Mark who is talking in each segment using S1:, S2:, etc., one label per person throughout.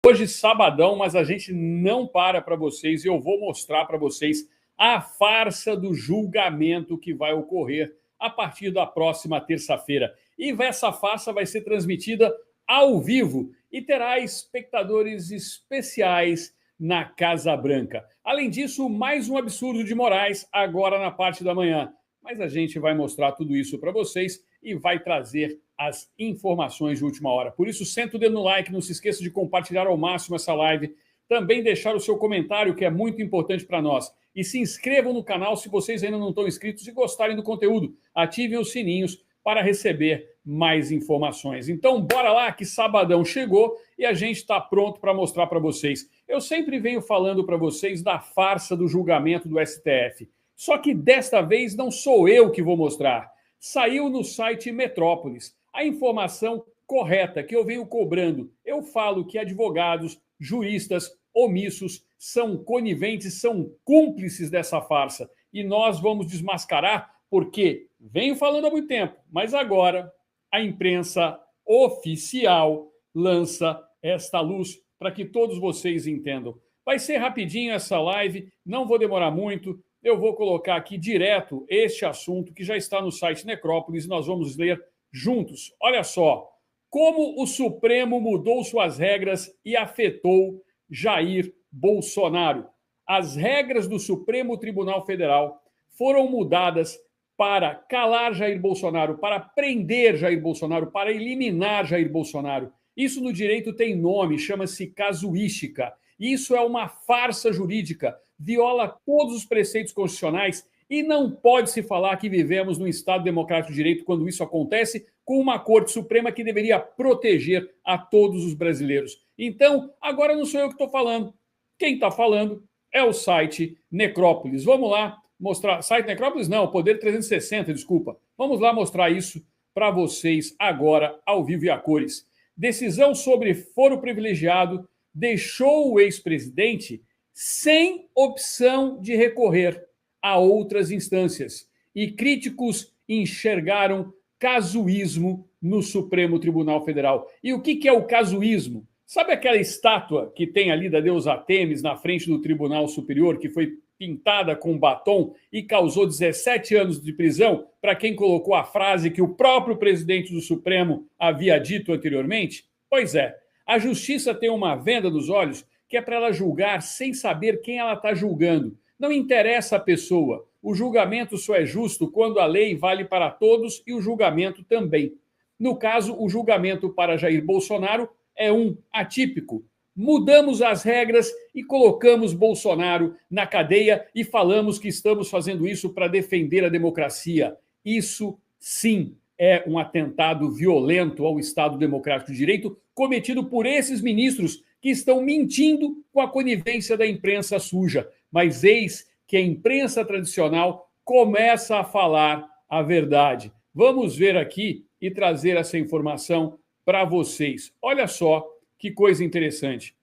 S1: Hoje, sabadão, mas a gente não para vocês e eu vou mostrar para vocês a farsa do julgamento que vai ocorrer a partir da próxima terça-feira. E essa farsa vai ser transmitida ao vivo e terá espectadores especiais na Casa Branca. Além disso, mais um absurdo de Moraes agora na parte da manhã. Mas a gente vai mostrar tudo isso para vocês e vai trazer as informações de última hora. Por isso, senta o dedo no like, não se esqueça de compartilhar ao máximo essa live, também deixar o seu comentário, que é muito importante para nós. E se inscrevam no canal se vocês ainda não estão inscritos e gostarem do conteúdo. Ativem os sininhos para receber mais informações. Então, bora lá que sabadão chegou e a gente está pronto para mostrar para vocês. Eu sempre venho falando para vocês da farsa do julgamento do STF. Só que desta vez não sou eu que vou mostrar. Saiu no site Metrópolis a informação correta que eu venho cobrando. Eu falo que advogados, juristas, omissos, são coniventes, são cúmplices dessa farsa. E nós vamos desmascarar porque venho falando há muito tempo, mas agora a imprensa oficial lança esta luz para que todos vocês entendam. Vai ser rapidinho essa live, não vou demorar muito. Eu vou colocar aqui direto este assunto que já está no site Necrópolis e nós vamos ler juntos. Olha só, como o Supremo mudou suas regras e afetou Jair Bolsonaro. As regras do Supremo Tribunal Federal foram mudadas para calar Jair Bolsonaro, para prender Jair Bolsonaro, para eliminar Jair Bolsonaro. Isso no direito tem nome, chama-se casuística. Isso é uma farsa jurídica, viola todos os preceitos constitucionais e não pode se falar que vivemos num Estado democrático de direito quando isso acontece com uma Corte Suprema que deveria proteger a todos os brasileiros. Então, agora não sou eu que estou falando. Quem está falando é o site Necrópolis. Vamos lá mostrar. Site Necrópolis não, Poder 360, desculpa. Vamos lá mostrar isso para vocês agora, ao vivo e a cores. Decisão sobre foro privilegiado deixou o ex-presidente sem opção de recorrer a outras instâncias. E críticos enxergaram casuísmo no Supremo Tribunal Federal. E o que é o casuísmo? Sabe aquela estátua que tem ali da deusa Artemis na frente do Tribunal Superior, que foi pintada com batom e causou 17 anos de prisão para quem colocou a frase que o próprio presidente do Supremo havia dito anteriormente? Pois é, a justiça tem uma venda nos olhos que é para ela julgar sem saber quem ela está julgando. Não interessa a pessoa. O julgamento só é justo quando a lei vale para todos e o julgamento também. No caso, o julgamento para Jair Bolsonaro é um atípico. Mudamos as regras e colocamos Bolsonaro na cadeia e falamos que estamos fazendo isso para defender a democracia. Isso, sim, é um atentado violento ao Estado Democrático de Direito cometido por esses ministros que estão mentindo com a conivência da imprensa suja. Mas eis que a imprensa tradicional começa a falar a verdade. Vamos ver aqui e trazer essa informação para vocês. Olha só que coisa interessante.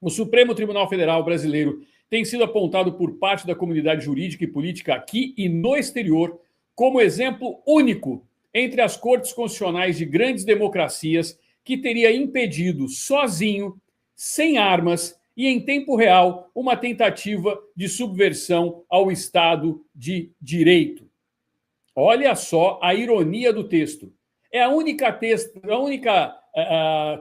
S1: O Supremo Tribunal Federal brasileiro tem sido apontado por parte da comunidade jurídica e política aqui e no exterior como exemplo único entre as cortes constitucionais de grandes democracias que teria impedido sozinho, sem armas e em tempo real, uma tentativa de subversão ao Estado de Direito. Olha só a ironia do texto. É a única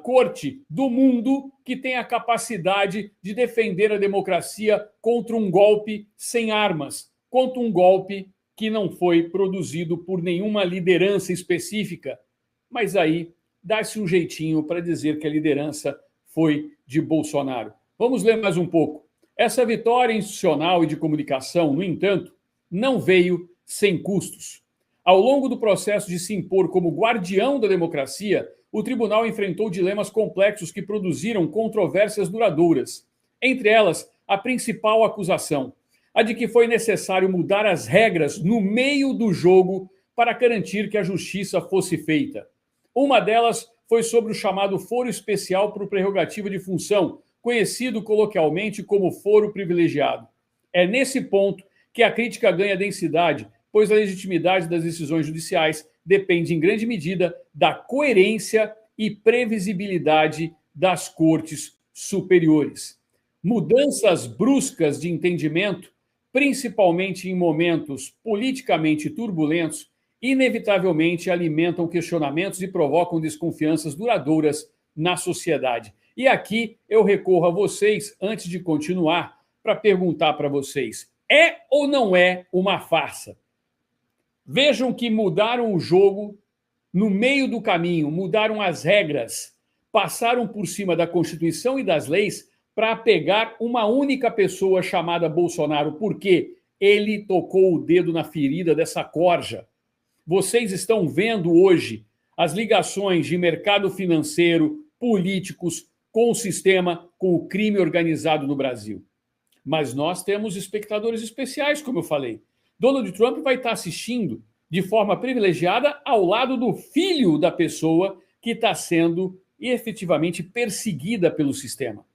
S1: corte do mundo que tem a capacidade de defender a democracia contra um golpe sem armas, contra um golpe que não foi produzido por nenhuma liderança específica. Mas aí dá-se um jeitinho para dizer que a liderança foi de Bolsonaro. Vamos ler mais um pouco. Essa vitória institucional e de comunicação, no entanto, não veio sem custos. Ao longo do processo de se impor como guardião da democracia, o tribunal enfrentou dilemas complexos que produziram controvérsias duradouras. Entre elas, a principal acusação, a de que foi necessário mudar as regras no meio do jogo para garantir que a justiça fosse feita. Uma delas foi sobre o chamado foro especial por prerrogativa de função, conhecido coloquialmente como foro privilegiado. É nesse ponto que a crítica ganha densidade, pois a legitimidade das decisões judiciais depende em grande medida da coerência e previsibilidade das cortes superiores. Mudanças bruscas de entendimento, principalmente em momentos politicamente turbulentos, inevitavelmente alimentam questionamentos e provocam desconfianças duradouras na sociedade. E aqui eu recorro a vocês, antes de continuar, para perguntar para vocês: é ou não é uma farsa? Vejam que mudaram o jogo no meio do caminho, mudaram as regras, passaram por cima da Constituição e das leis para pegar uma única pessoa chamada Bolsonaro, porque ele tocou o dedo na ferida dessa corja. Vocês estão vendo hoje as ligações de mercado financeiro, políticos, com o sistema, com o crime organizado no Brasil. Mas nós temos espectadores especiais, como eu falei. Donald Trump vai estar assistindo de forma privilegiada ao lado do filho da pessoa que está sendo efetivamente perseguida pelo sistema.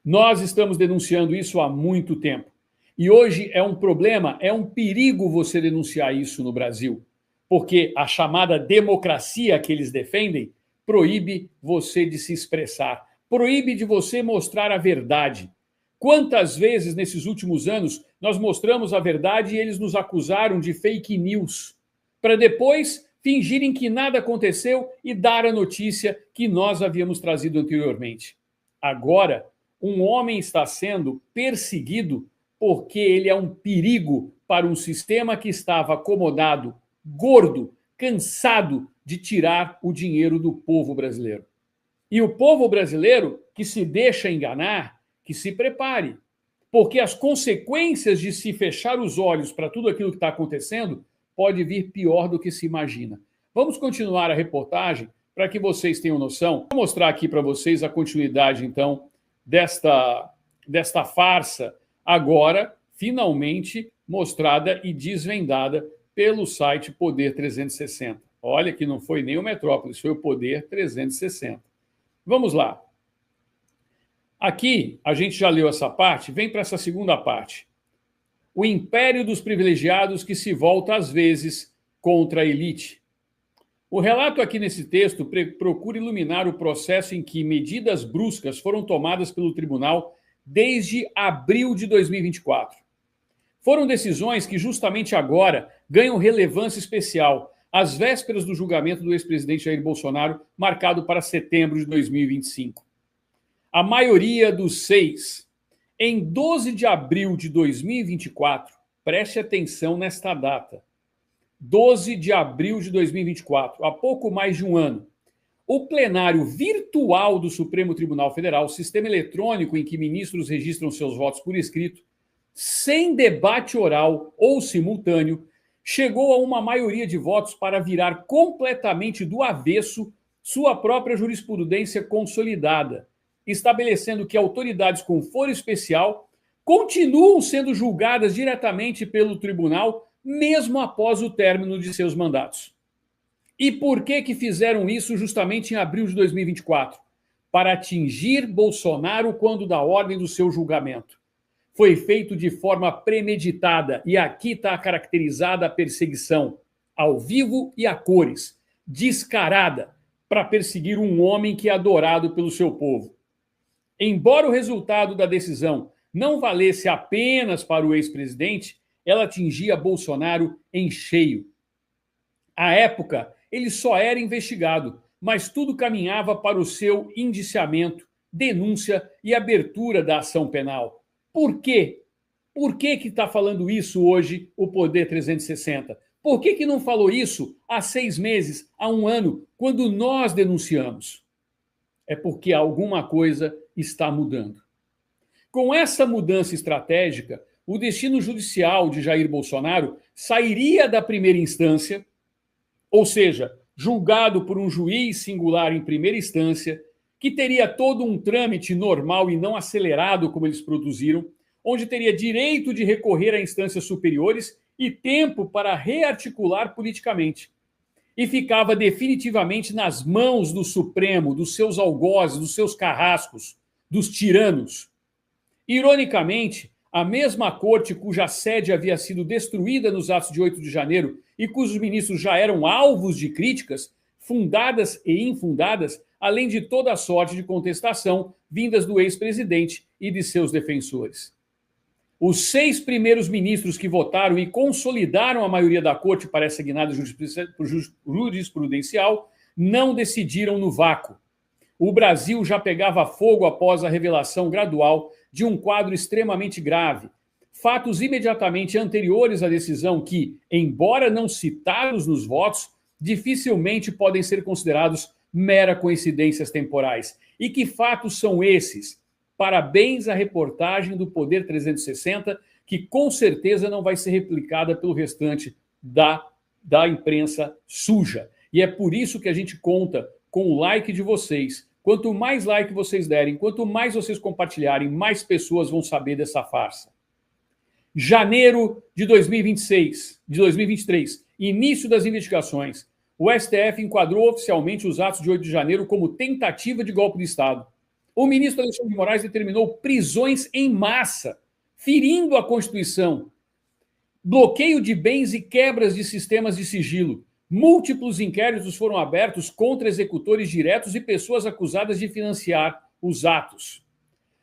S1: Nós estamos denunciando isso há muito tempo. E hoje é um problema, é um perigo você denunciar isso no Brasil, porque a chamada democracia que eles defendem proíbe você de se expressar, proíbe de você mostrar a verdade. Quantas vezes nesses últimos anos nós mostramos a verdade e eles nos acusaram de fake news, para depois fingirem que nada aconteceu e dar a notícia que nós havíamos trazido anteriormente. Agora, um homem está sendo perseguido porque ele é um perigo para um sistema que estava acomodado, gordo, cansado de tirar o dinheiro do povo brasileiro. E o povo brasileiro que se deixa enganar, que se prepare, porque as consequências de se fechar os olhos para tudo aquilo que está acontecendo pode vir pior do que se imagina. Vamos continuar a reportagem para que vocês tenham noção. Vou mostrar aqui para vocês a continuidade, então, desta farsa, agora finalmente mostrada e desvendada pelo site Poder 360. Olha que não foi nem o Metrópolis, foi o Poder 360. Vamos lá. Aqui, a gente já leu essa parte, vem para essa segunda parte. O império dos privilegiados que se volta, às vezes, contra a elite. O relato aqui nesse texto procura iluminar o processo em que medidas bruscas foram tomadas pelo tribunal desde abril de 2024. Foram decisões que justamente agora ganham relevância especial, às vésperas do julgamento do ex-presidente Jair Bolsonaro, marcado para setembro de 2025. A maioria dos 6, em 12 de abril de 2024, preste atenção nesta data, 12 de abril de 2024, há pouco mais de um ano, o plenário virtual do Supremo Tribunal Federal, sistema eletrônico em que ministros registram seus votos por escrito, sem debate oral ou simultâneo, chegou a uma maioria de votos para virar completamente do avesso sua própria jurisprudência consolidada, estabelecendo que autoridades com foro especial continuam sendo julgadas diretamente pelo tribunal, mesmo após o término de seus mandatos. E por que fizeram isso justamente em abril de 2024? Para atingir Bolsonaro quando da ordem do seu julgamento. Foi feito de forma premeditada, e aqui está caracterizada a perseguição, ao vivo e a cores, descarada, para perseguir um homem que é adorado pelo seu povo. Embora o resultado da decisão não valesse apenas para o ex-presidente, ela atingia Bolsonaro em cheio. À época, ele só era investigado, mas tudo caminhava para o seu indiciamento, denúncia e abertura da ação penal. Por quê? Por que está falando isso hoje o Poder 360? Por que não falou isso há 6 meses, há 1 ano, quando nós denunciamos? É porque alguma coisa está mudando. Com essa mudança estratégica, o destino judicial de Jair Bolsonaro sairia da primeira instância, ou seja, julgado por um juiz singular em primeira instância, que teria todo um trâmite normal e não acelerado como eles produziram, onde teria direito de recorrer a instâncias superiores e tempo para rearticular politicamente. E ficava definitivamente nas mãos do Supremo, dos seus algozes, dos seus carrascos, dos tiranos. Ironicamente, a mesma corte cuja sede havia sido destruída nos atos de 8 de janeiro e cujos ministros já eram alvos de críticas, fundadas e infundadas, além de toda a sorte de contestação vindas do ex-presidente e de seus defensores. Os 6 primeiros ministros que votaram e consolidaram a maioria da corte para essa guinada jurisprudencial não decidiram no vácuo. O Brasil já pegava fogo após a revelação gradual de um quadro extremamente grave. Fatos imediatamente anteriores à decisão que, embora não citados nos votos, dificilmente podem ser considerados mera coincidências temporais. E que fatos são esses? Parabéns à reportagem do Poder 360, que com certeza não vai ser replicada pelo restante da imprensa suja. E é por isso que a gente conta com o like de vocês. Quanto mais like vocês derem, quanto mais vocês compartilharem, mais pessoas vão saber dessa farsa. Janeiro de 2023, início das investigações. O STF enquadrou oficialmente os atos de 8 de janeiro como tentativa de golpe de Estado. O ministro Alexandre de Moraes determinou prisões em massa, ferindo a Constituição, bloqueio de bens e quebras de sistemas de sigilo. Múltiplos inquéritos foram abertos contra executores diretos e pessoas acusadas de financiar os atos.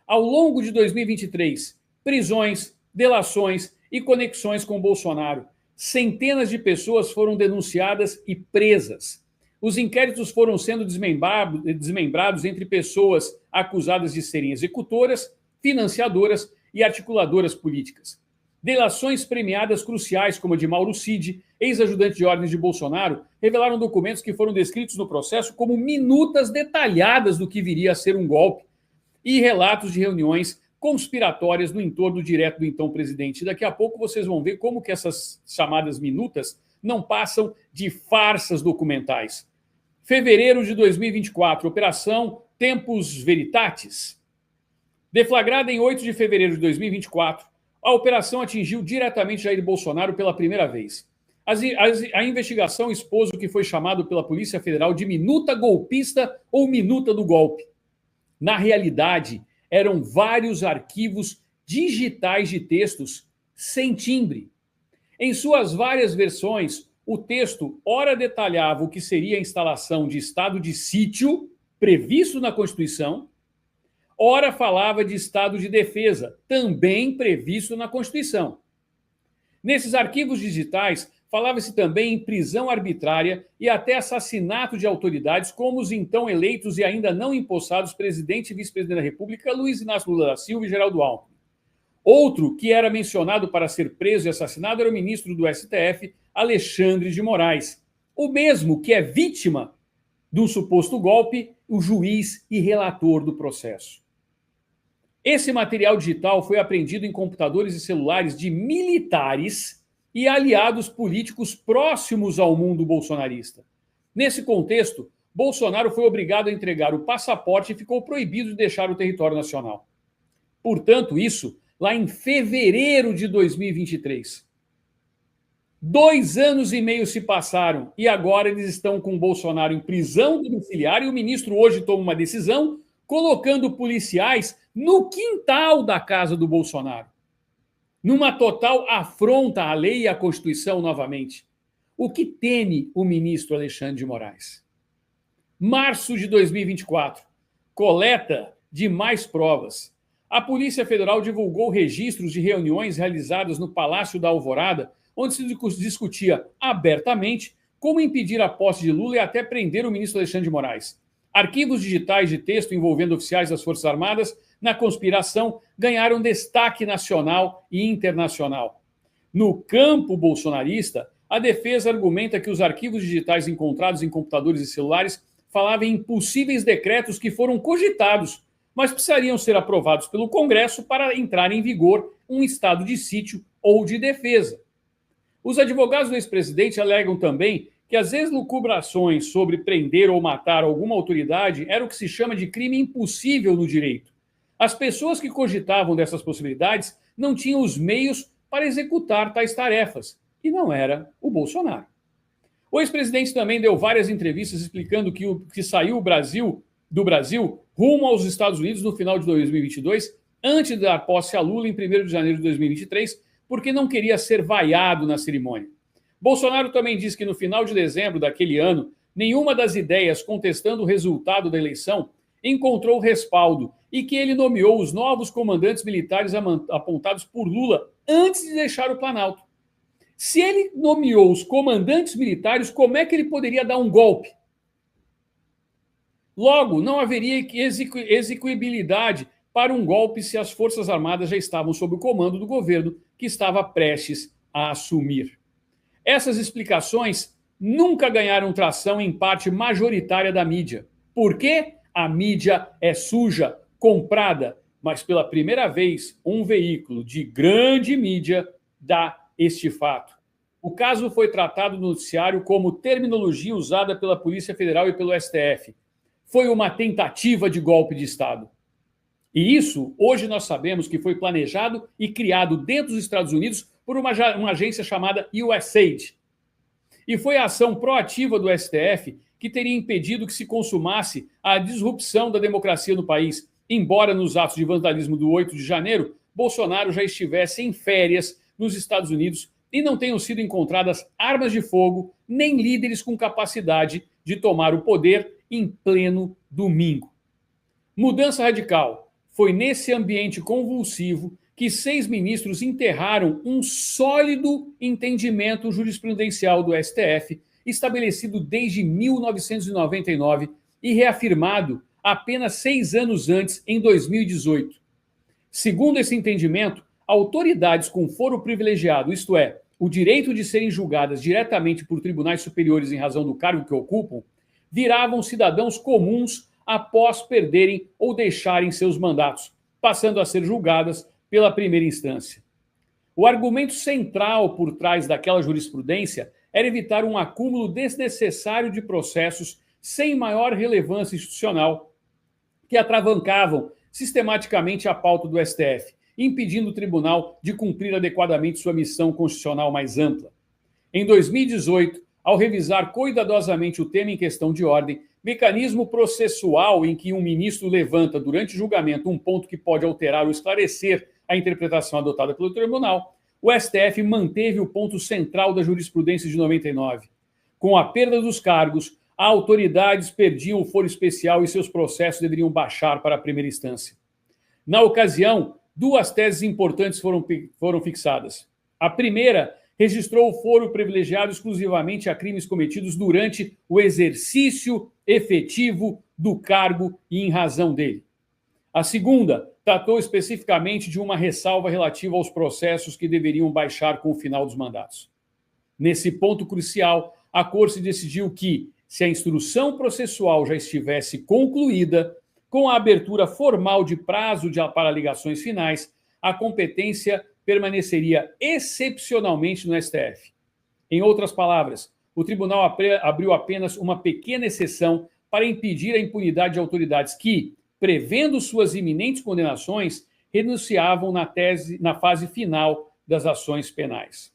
S1: Ao longo de 2023, prisões, delações e conexões com Bolsonaro. Centenas de pessoas foram denunciadas e presas. Os inquéritos foram sendo desmembrados entre pessoas acusadas de serem executoras, financiadoras e articuladoras políticas. Delações premiadas cruciais, como a de Mauro Cid, ex-ajudante de ordens de Bolsonaro, revelaram documentos que foram descritos no processo como minutas detalhadas do que viria a ser um golpe e relatos de reuniões conspiratórias no entorno direto do então presidente. Daqui a pouco vocês vão ver como que essas chamadas minutas não passam de farsas documentais. Fevereiro de 2024, Operação Tempus Veritatis. Deflagrada em 8 de fevereiro de 2024, a operação atingiu diretamente Jair Bolsonaro pela primeira vez. A investigação expôs o que foi chamado pela Polícia Federal de minuta golpista ou minuta do golpe. Na realidade, eram vários arquivos digitais de textos sem timbre. Em suas várias versões, o texto ora detalhava o que seria a instalação de estado de sítio previsto na Constituição, ora falava de estado de defesa, também previsto na Constituição. Nesses arquivos digitais, falava-se também em prisão arbitrária e até assassinato de autoridades, como os então eleitos e ainda não empossados presidente e vice-presidente da República, Luiz Inácio Lula da Silva e Geraldo Alckmin. Outro que era mencionado para ser preso e assassinado era o ministro do STF, Alexandre de Moraes. O mesmo que é vítima do suposto golpe, o juiz e relator do processo. Esse material digital foi apreendido em computadores e celulares de militares e aliados políticos próximos ao mundo bolsonarista. Nesse contexto, Bolsonaro foi obrigado a entregar o passaporte e ficou proibido de deixar o território nacional. Portanto, isso lá em fevereiro de 2023. 2 anos e meio se passaram e agora eles estão com Bolsonaro em prisão domiciliar e o ministro hoje toma uma decisão colocando policiais no quintal da casa do Bolsonaro. Numa total afronta à lei e à Constituição novamente. O que teme o ministro Alexandre de Moraes? Março de 2024. Coleta de mais provas. A Polícia Federal divulgou registros de reuniões realizadas no Palácio da Alvorada, onde se discutia abertamente como impedir a posse de Lula e até prender o ministro Alexandre de Moraes. Arquivos digitais de texto envolvendo oficiais das Forças Armadas na conspiração ganharam destaque nacional e internacional. No campo bolsonarista, a defesa argumenta que os arquivos digitais encontrados em computadores e celulares falavam em possíveis decretos que foram cogitados, mas precisariam ser aprovados pelo Congresso para entrar em vigor um estado de sítio ou de defesa. Os advogados do ex-presidente alegam também que as elucubrações sobre prender ou matar alguma autoridade era o que se chama de crime impossível no direito. As pessoas que cogitavam dessas possibilidades não tinham os meios para executar tais tarefas, e não era o Bolsonaro. O ex-presidente também deu várias entrevistas explicando que saiu do Brasil rumo aos Estados Unidos no final de 2022, antes de dar posse a Lula em 1º de janeiro de 2023, porque não queria ser vaiado na cerimônia. Bolsonaro também disse que no final de dezembro daquele ano nenhuma das ideias contestando o resultado da eleição encontrou respaldo e que ele nomeou os novos comandantes militares apontados por Lula antes de deixar o Planalto. Se ele nomeou os comandantes militares, como é que ele poderia dar um golpe? Logo, não haveria execuibilidade para um golpe se as Forças Armadas já estavam sob o comando do governo que estava prestes a assumir. Essas explicações nunca ganharam tração em parte majoritária da mídia. Por quê? A mídia é suja, comprada, mas pela primeira vez um veículo de grande mídia dá este fato. O caso foi tratado no noticiário como terminologia usada pela Polícia Federal e pelo STF. Foi uma tentativa de golpe de Estado. E isso, hoje nós sabemos que foi planejado e criado dentro dos Estados Unidos por uma agência chamada USAID. E foi a ação proativa do STF que teria impedido que se consumasse a disrupção da democracia no país, embora nos atos de vandalismo do 8 de janeiro, Bolsonaro já estivesse em férias nos Estados Unidos e não tenham sido encontradas armas de fogo nem líderes com capacidade de tomar o poder em pleno domingo. Mudança radical. Foi nesse ambiente convulsivo que 6 ministros enterraram um sólido entendimento jurisprudencial do STF, estabelecido desde 1999 e reafirmado apenas 6 anos antes, em 2018. Segundo esse entendimento, autoridades com foro privilegiado, isto é, o direito de serem julgadas diretamente por tribunais superiores em razão do cargo que ocupam, viravam cidadãos comuns após perderem ou deixarem seus mandatos, passando a ser julgadas pela primeira instância. O argumento central por trás daquela jurisprudência era evitar um acúmulo desnecessário de processos sem maior relevância institucional, que atravancavam sistematicamente a pauta do STF, impedindo o tribunal de cumprir adequadamente sua missão constitucional mais ampla. Em 2018, ao revisar cuidadosamente o tema em questão de ordem, mecanismo processual em que um ministro levanta durante o julgamento um ponto que pode alterar ou esclarecer a interpretação adotada pelo tribunal, o STF manteve o ponto central da jurisprudência de 99. Com a perda dos cargos, autoridades perdiam o foro especial e seus processos deveriam baixar para a primeira instância. Na ocasião, 2 teses importantes foram fixadas. A primeira registrou o foro privilegiado exclusivamente a crimes cometidos durante o exercício efetivo do cargo e em razão dele. A segunda tratou especificamente de uma ressalva relativa aos processos que deveriam baixar com o final dos mandatos. Nesse ponto crucial, a Corte decidiu que, se a instrução processual já estivesse concluída, com a abertura formal de prazo para alegações finais, a competência permaneceria excepcionalmente no STF. Em outras palavras, o tribunal abriu apenas uma pequena exceção para impedir a impunidade de autoridades que, prevendo suas iminentes condenações, renunciavam na fase final das ações penais.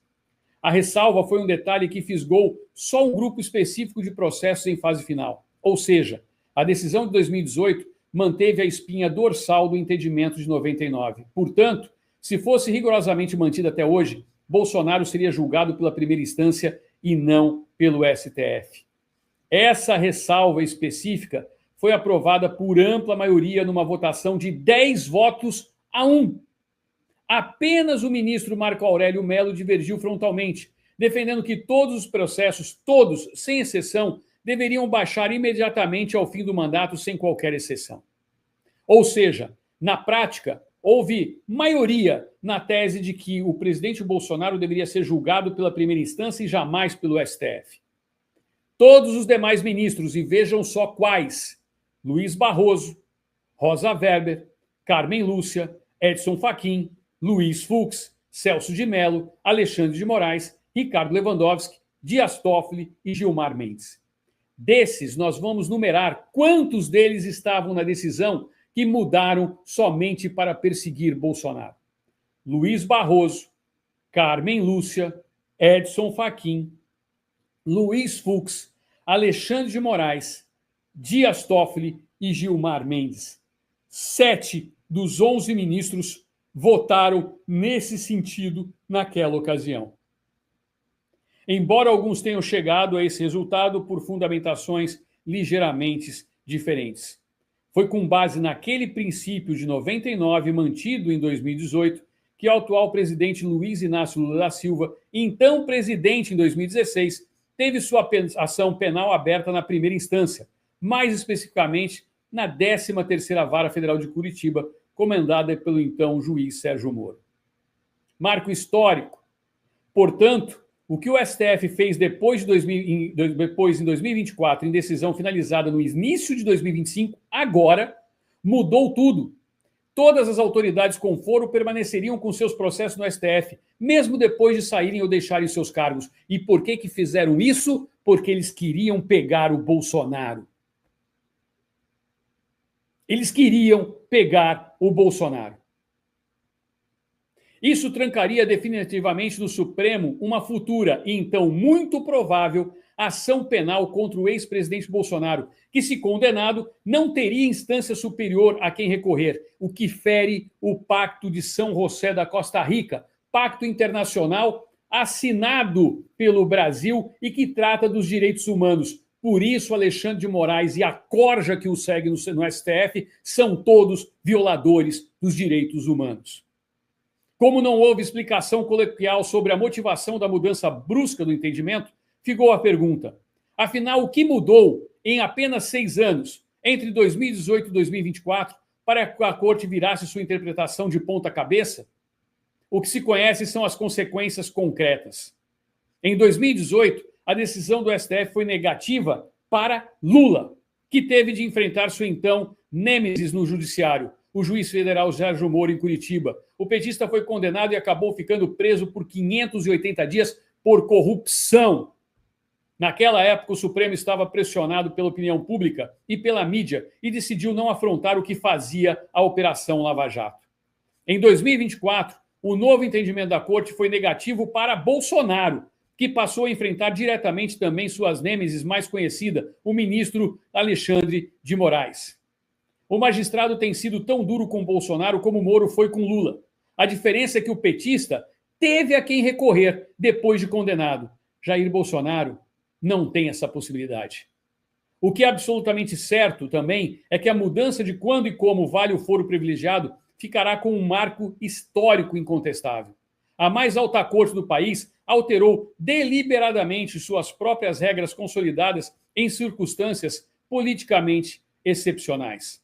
S1: A ressalva foi um detalhe que fisgou só um grupo específico de processos em fase final, ou seja, a decisão de 2018 manteve a espinha dorsal do entendimento de 99. Portanto, se fosse rigorosamente mantida até hoje, Bolsonaro seria julgado pela primeira instância e não pelo STF. Essa ressalva específica foi aprovada por ampla maioria numa votação de 10 votos a 1. Apenas o ministro Marco Aurélio Mello divergiu frontalmente, defendendo que todos os processos, todos, sem exceção, deveriam baixar imediatamente ao fim do mandato, sem qualquer exceção. Ou seja, na prática, houve maioria na tese de que o presidente Bolsonaro deveria ser julgado pela primeira instância e jamais pelo STF. Todos os demais ministros, e vejam só quais: Luiz Barroso, Rosa Weber, Carmen Lúcia, Edson Fachin, Luiz Fux, Celso de Mello, Alexandre de Moraes, Ricardo Lewandowski, Dias Toffoli e Gilmar Mendes. Desses, nós vamos numerar quantos deles estavam na decisão que mudaram somente para perseguir Bolsonaro. Luiz Barroso, Carmen Lúcia, Edson Fachin, Luiz Fux, Alexandre de Moraes, Dias Toffoli e Gilmar Mendes. 7 dos 11 ministros votaram nesse sentido naquela ocasião. embora alguns tenham chegado a esse resultado por fundamentações ligeiramente diferentes. Foi com base naquele princípio de 99, mantido em 2018, que o atual presidente Luiz Inácio Lula da Silva, então presidente em 2016, teve sua ação penal aberta na primeira instância, mais especificamente na 13ª Vara Federal de Curitiba, comandada pelo então juiz Sérgio Moro. Marco histórico. Portanto, o que o STF fez depois, em 2024, em decisão finalizada no início de 2025, agora mudou tudo. Todas as autoridades com foro permaneceriam com seus processos no STF, mesmo depois de saírem ou deixarem seus cargos. E por que que fizeram isso? Porque eles queriam pegar o Bolsonaro. Eles queriam pegar o Bolsonaro. Isso trancaria definitivamente no Supremo uma futura e então muito provável ação penal contra o ex-presidente Bolsonaro, que, se condenado, não teria instância superior a quem recorrer, o que fere o Pacto de São José da Costa Rica, pacto internacional assinado pelo Brasil e que trata dos direitos humanos. Por isso, Alexandre de Moraes e a corja que o segue no STF são todos violadores dos direitos humanos. Como não houve explicação coloquial sobre a motivação da mudança brusca do entendimento, ficou a pergunta: afinal, o que mudou em apenas 6 anos, entre 2018 e 2024, para que a Corte virasse sua interpretação de ponta cabeça? O que se conhece são as consequências concretas. Em 2018, a decisão do STF foi negativa para Lula, que teve de enfrentar sua então nêmesis no judiciário, o juiz federal Sérgio Moro, em Curitiba. O petista foi condenado e acabou ficando preso por 580 dias por corrupção. Naquela época, o Supremo estava pressionado pela opinião pública e pela mídia e decidiu não afrontar o que fazia a Operação Lava Jato. Em 2024, o novo entendimento da Corte foi negativo para Bolsonaro, que passou a enfrentar diretamente também suas nêmesis mais conhecida, o ministro Alexandre de Moraes. O magistrado tem sido tão duro com Bolsonaro como Moro foi com Lula. A diferença é que o petista teve a quem recorrer depois de condenado. Jair Bolsonaro não tem essa possibilidade. O que é absolutamente certo também é que a mudança de quando e como vale o foro privilegiado ficará com um marco histórico incontestável. A mais alta corte do país alterou deliberadamente suas próprias regras consolidadas em circunstâncias politicamente excepcionais.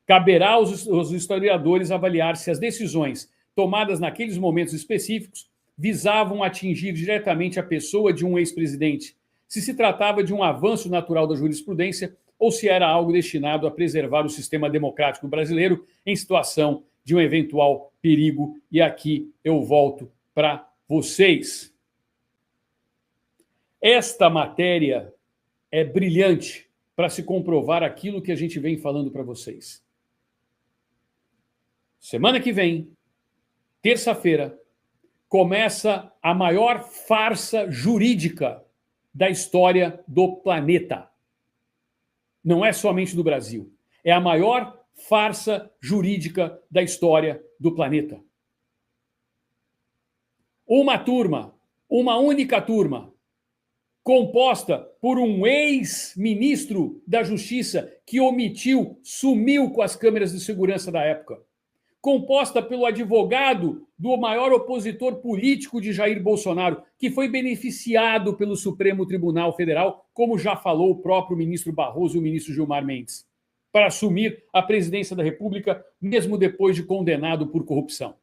S1: Caberá aos historiadores avaliar se as decisões tomadas naqueles momentos específicos visavam atingir diretamente a pessoa de um ex-presidente, se se tratava de um avanço natural da jurisprudência ou se era algo destinado a preservar o sistema democrático brasileiro em situação de um eventual perigo. E aqui eu volto para vocês. Esta matéria é brilhante para se comprovar aquilo que a gente vem falando para vocês. Semana que vem, terça-feira, começa a maior farsa jurídica da história do planeta. Não é somente do Brasil. É a maior farsa jurídica da história do planeta. Uma turma, uma única turma, composta por um ex-ministro da Justiça que omitiu, sumiu com as câmeras de segurança da época, composta pelo advogado do maior opositor político de Jair Bolsonaro, que foi beneficiado pelo Supremo Tribunal Federal, como já falou o próprio ministro Barroso e o ministro Gilmar Mendes, para assumir a presidência da República, mesmo depois de condenado por corrupção.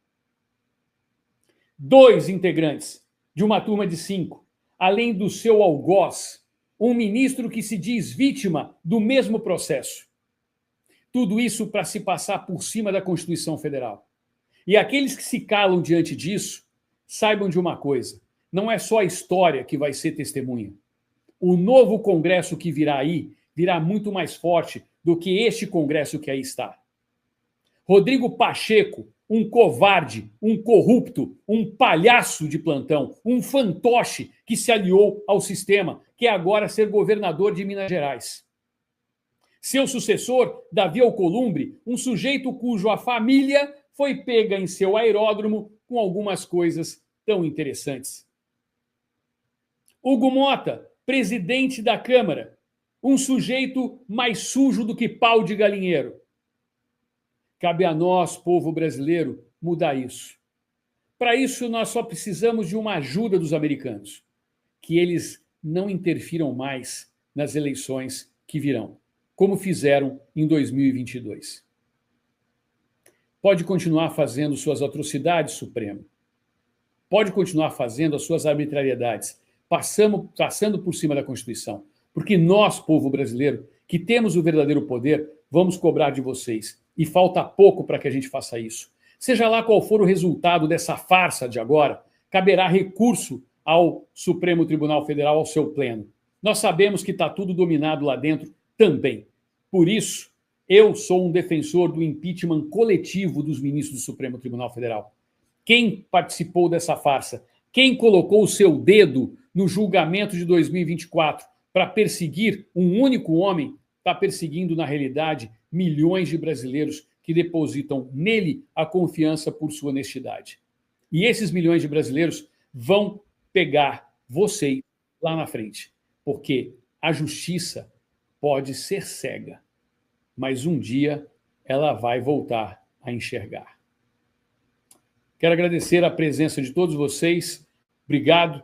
S1: 2 integrantes de uma turma de 5, além do seu algoz, um ministro que se diz vítima do mesmo processo. Tudo isso para se passar por cima da Constituição Federal. E aqueles que se calam diante disso, saibam de uma coisa: não é só a história que vai ser testemunha. O novo Congresso que virá aí virá muito mais forte do que este Congresso que aí está. Rodrigo Pacheco, um covarde, um corrupto, um palhaço de plantão, um fantoche que se aliou ao sistema, quer agora ser governador de Minas Gerais. Seu sucessor, Davi Alcolumbre, um sujeito cuja família foi pega em seu aeródromo com algumas coisas tão interessantes. Hugo Mota, presidente da Câmara, um sujeito mais sujo do que pau de galinheiro. Cabe a nós, povo brasileiro, mudar isso. Para isso, nós só precisamos de uma ajuda dos americanos, que eles não interfiram mais nas eleições que virão, como fizeram em 2022. Pode continuar fazendo suas atrocidades, Supremo. Pode continuar fazendo as suas arbitrariedades, passando por cima da Constituição. Porque nós, povo brasileiro, que temos o verdadeiro poder, vamos cobrar de vocês. E falta pouco para que a gente faça isso. Seja lá qual for o resultado dessa farsa de agora, caberá recurso ao Supremo Tribunal Federal, ao seu pleno. Nós sabemos que está tudo dominado lá dentro também. Por isso, eu sou um defensor do impeachment coletivo dos ministros do Supremo Tribunal Federal. Quem participou dessa farsa? Quem colocou o seu dedo no julgamento de 2024 para perseguir um único homem, está perseguindo, na realidade, milhões de brasileiros que depositam nele a confiança por sua honestidade. E esses milhões de brasileiros vão pegar vocês lá na frente, porque a justiça pode ser cega, mas um dia ela vai voltar a enxergar. Quero agradecer a presença de todos vocês. Obrigado